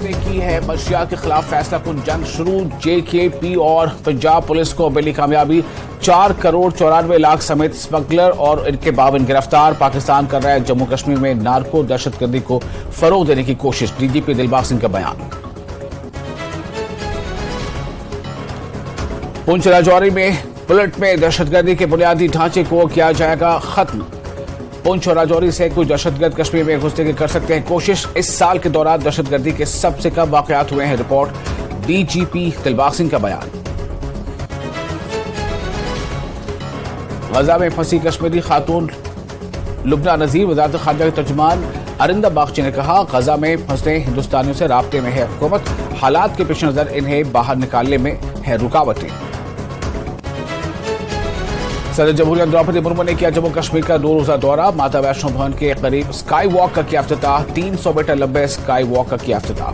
Police ने की है मंशियात के खिलाफ फैसला कुन जंग शुरू। JKP और पंजाब पुलिस को मिली कामयाबी। 4 करोड़ 94 लाख समेत स्मगलर और इनके 52 गिरफ्तार। पाकिस्तान कर रहा है जम्मू कश्मीर में नार्को दहशतगर्दी को फरोग देने की कोशिश। DGP दिलबाग सिंह का बयान। पुंछ राजौरी में बुलेट में दहशतगर्दी के बुनियादी ढांचे को किया जाएगा खत्म। पुंछ और राजौरी से कोई दहशतगर्द कश्मीर में घुसने की कर सकते हैं कोशिश। इस साल के दौरान दहशतगर्दी के सबसे कम वाकयात हुए हैं। रिपोर्ट DGP दिलबाग सिंह का बयान। गजा में फंसी कश्मीरी खातून लुबना नजीर। वजारत खारजा के तर्जुमान अरिंदा बागची ने कहा, गजा में फंसे हिंदुस्तानियों से राब्ते में है हुकूमत। हालात के पेश नजर इन्हें बाहर निकालने में है रुकावटें। सदर जमहूरियत द्रौपदी मुर्मू ने किया जम्मू कश्मीर का 2 रोजा दौरा। माता वैष्णो भवन के करीब स्काई वॉक का किया इफ्तिताह। 300 मीटर लंबे स्काई वॉक का किया इफ्तिताह।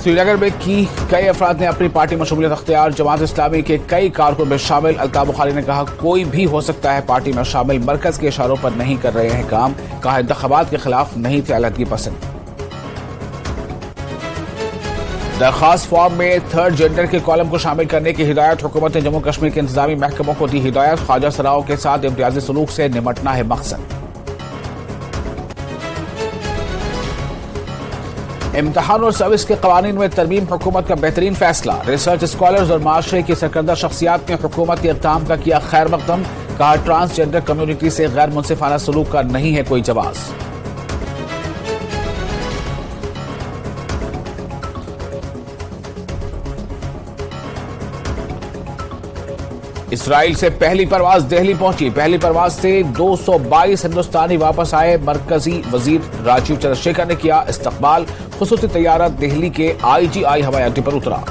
श्रीनगर में की कई अफराद ने अपनी पार्टी में शमूलियत अख्तियार। जमात इस्लामी के कई कारकुन में शामिल। अल्ताफ बुखारी ने कहा, कोई भी हो सकता है पार्टी में शामिल। मरकज के इशारों पर नहीं कर रहे हैं काम। कहा, इंतखाबात के खिलाफ नहीं थे अलहदगी पसंद। दरखास्त फॉर्म में 3rd जेंडर के कॉलम को शामिल करने की हिदायत। हुकूमत ने जम्मू कश्मीर के इंतजामी महकमों को दी हिदायत। ख्वाजा सराओं के साथ इम्तियाजी सलूक से निमटना है मकसद। इम्तिहान और सर्विस के कवानीन में तरमीम हुकूमत का बेहतरीन फैसला। रिसर्च स्कॉलर्स और माशरे की सरकर्दा शख्सियात ने हुकूमत के इक़दाम का किया खैर मकदम। कहा, ट्रांसजेंडर कम्युनिटी से गैर मुनसिफाना सलूक का नहीं है कोई जवाब। इसराइल से पहली परवाज दिल्ली पहुंची। पहली परवाज से 222 हिंदुस्तानी वापस आए। मरकजी वजीर राजीव चंद्रशेखर ने किया इस्तकबाल। खुसूसी तैयारा दिल्ली के IGI हवाई अड्डे पर उतरा।